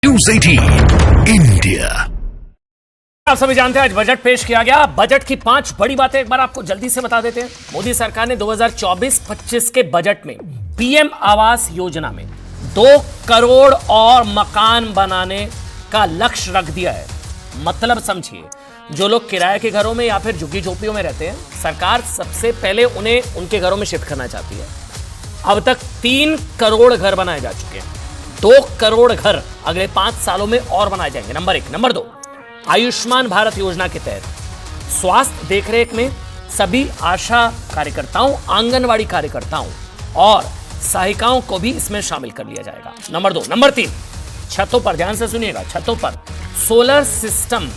News 18 India. आप सभी जानते हैं आज बजट पेश किया गया। बजट की 5 बड़ी बातें एक बार आपको जल्दी से बता देते हैं। मोदी सरकार ने 2024-25 के बजट में पीएम आवास योजना में 2 करोड़ और मकान बनाने का लक्ष्य रख दिया है। मतलब समझिए, जो लोग किराए के घरों में या फिर झुग्गी झोपड़ियों में रहते हैं, सरकार सबसे पहले उन्हें उनके घरों में शिफ्ट करना चाहती है। अब तक 3 करोड़ घर बनाए जा चुके हैं। 2 करोड़ घर अगले 5 सालों में और बनाए जाएंगे। नंबर 1। नंबर 2, आयुष्मान भारत योजना के तहत स्वास्थ्य देखरेख में सभी आशा कार्यकर्ताओं, आंगनवाड़ी कार्यकर्ताओं और सहायिकाओं को भी इसमें शामिल कर लिया जाएगा। नंबर 2। नंबर 3, छतों पर, ध्यान से सुनिएगा, छतों पर सोलर सिस्टम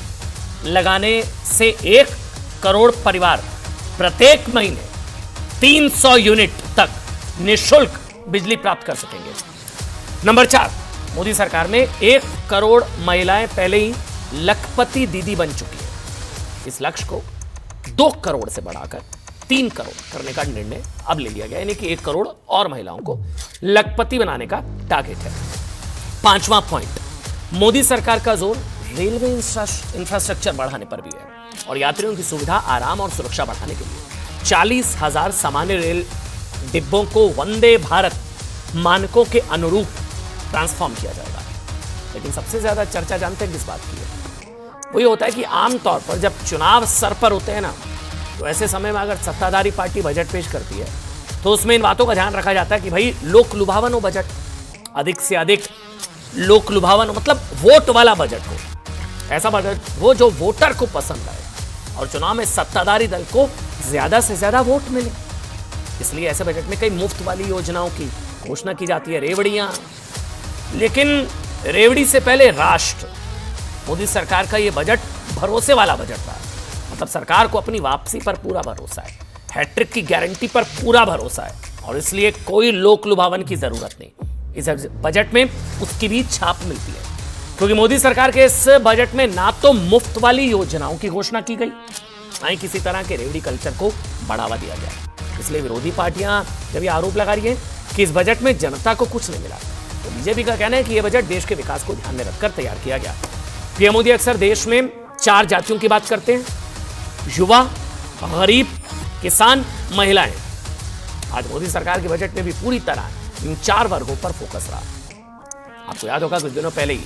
लगाने से 1 करोड़ परिवार प्रत्येक महीने 300 यूनिट तक निःशुल्क बिजली प्राप्त कर सकेंगे। नंबर 4, मोदी सरकार में 1 करोड़ महिलाएं पहले ही लखपति दीदी बन चुकी है। इस लक्ष्य को 2 करोड़ से बढ़ाकर 3 करोड़ करने का निर्णय अब ले लिया गया, यानी कि 1 करोड़ और महिलाओं को लखपति बनाने का टारगेट है। 5वां पॉइंट, मोदी सरकार का जोर रेलवे इंफ्रास्ट्रक्चर बढ़ाने पर भी है और यात्रियों की सुविधा, आराम और सुरक्षा बढ़ाने के लिए 40,000 सामान्य रेल डिब्बों को वंदे भारत मानकों के अनुरूप ट्रांसफॉर्म किया जाएगा। लेकिन सबसे ज्यादा चर्चा जानते हैं किस बात की है? वही होता है कि आमतौर पर जब चुनाव सर पर होते हैं ना, तो ऐसे समय में अगर सत्ताधारी पार्टी बजट पेश करती है तो उसमें इन बातों का ध्यान रखा जाता है कि भाई लोक लुभावन हो बजट, अधिक से अधिक लोक लुभावन, मतलब वोट वाला बजट हो, ऐसा बजट हो जो वोटर को पसंद आए और चुनाव में सत्ताधारी दल को ज्यादा से ज्यादा वोट मिले। इसलिए ऐसे बजट में कई मुफ्त वाली योजनाओं की घोषणा की जाती है, रेवड़ियां। लेकिन रेवड़ी से पहले राष्ट्र। मोदी सरकार का यह बजट भरोसे वाला बजट रहा। मतलब सरकार को अपनी वापसी पर पूरा भरोसा है, हैट्रिक की गारंटी पर पूरा भरोसा है और इसलिए कोई लोक लुभावन की जरूरत नहीं। इस बजट में उसकी भी छाप मिलती है, क्योंकि मोदी सरकार के इस बजट में ना तो मुफ्त वाली योजनाओं की घोषणा की गई, ना ही किसी तरह के रेवड़ी कल्चर को बढ़ावा दिया गया। इसलिए विरोधी पार्टियां जब ये आरोप लगा रही है कि इस बजट में जनता को कुछ नहीं मिला, तो बीजेपी का कहना है कि यह बजट देश के विकास को ध्यान में रखकर तैयार किया गया। पीएम मोदी अक्सर देश में 4 जातियों की बात करते हैं: युवा, गरीब, किसान, महिलाएं। आज मोदी सरकार के बजट में भी पूरी तरह इन 4 वर्गों पर फोकस रहा। आपको याद होगा कुछ दिनों पहले ही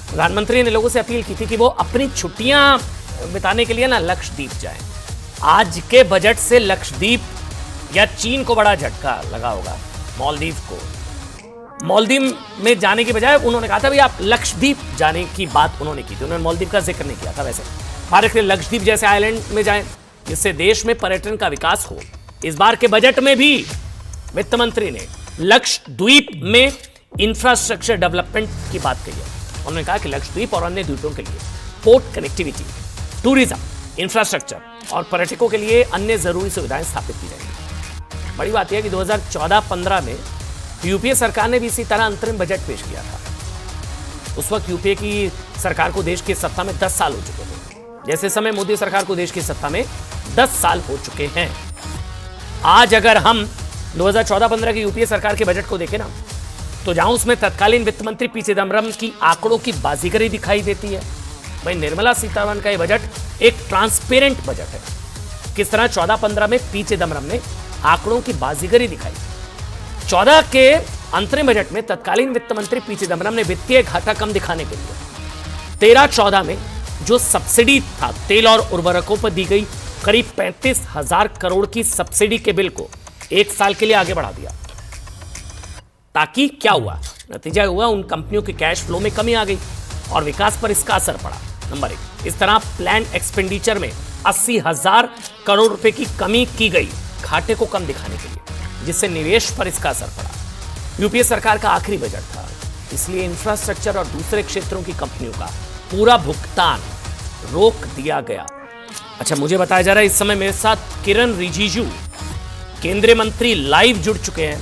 प्रधानमंत्री ने लोगों से अपील की थी कि वो अपनी छुट्टियां बिताने के लिए ना लक्षद्वीप जाएं। आज के बजट से लक्षद्वीप या चीन को बड़ा झटका लगा होगा। मालदीव में जाने की बजाय उन्होंने कहा था भाई आप लक्षद्वीप जाने की बात उन्होंने की थी। उन्होंने मालदीव का जिक्र नहीं किया था। वैसे भारत के लक्षद्वीप जैसे आइलैंड में जाएं, जिससे देश में पर्यटन का विकास हो। इस बार के बजट में भी वित्त मंत्री ने लक्षद्वीप में इंफ्रास्ट्रक्चर डेवलपमेंट की बात कही है। उन्होंने कहा कि लक्षद्वीप और अन्य द्वीपों के लिए पोर्ट कनेक्टिविटी, टूरिज्म, इंफ्रास्ट्रक्चर और पर्यटकों के लिए अन्य जरूरी सुविधाएं स्थापित की जाएंगी। बड़ी बात यह है कि 2014-15 में यूपीए सरकार ने भी इसी तरह अंतरिम बजट पेश किया था। उस वक्त यूपीए की सरकार को देश की सत्ता में 10 साल हो चुके थे। जैसे समय मोदी सरकार को देश की सत्ता में 10 साल हो चुके हैं। आज अगर हम 2014-15 की यूपीए सरकार के बजट को देखें ना, तो जहां उसमें तत्कालीन वित्त मंत्री पी चिदम्बरम की आंकड़ों की बाजीगरी दिखाई देती है, वहीं निर्मला सीतारमण का यह बजट एक ट्रांसपेरेंट बजट है। किस तरह 14-15 में पी चिदम्बरम ने आंकड़ों की बाजीगरी दिखाई। 14 के अंतरिम बजट में तत्कालीन वित्त मंत्री पी चिदम्बरम ने वित्तीय घाटा कम दिखाने के लिए 13-14 में जो सब्सिडी था तेल और उर्वरकों पर दी गई करीब 35,000 करोड़ की सब्सिडी के बिल को 1 साल के लिए आगे बढ़ा दिया। ताकि क्या हुआ? नतीजा हुआ उन कंपनियों के कैश फ्लो में कमी आ गई और विकास पर इसका असर पड़ा। नंबर 1, इस तरह प्लान एक्सपेंडिचर में 80,000 करोड़ रुपए की कमी की गई घाटे को कम दिखाने के लिए, जिससे निवेश पर इसका असर पड़ा। यूपीए सरकार का आखिरी बजट था, इसलिए इंफ्रास्ट्रक्चर और दूसरे क्षेत्रों की कंपनियों का पूरा भुगतान रोक दिया गया। अच्छा, मुझे बताया जा रहा है इस समय मेरे साथ किरण रिजिजू केंद्रीय मंत्री लाइव जुड़ चुके हैं।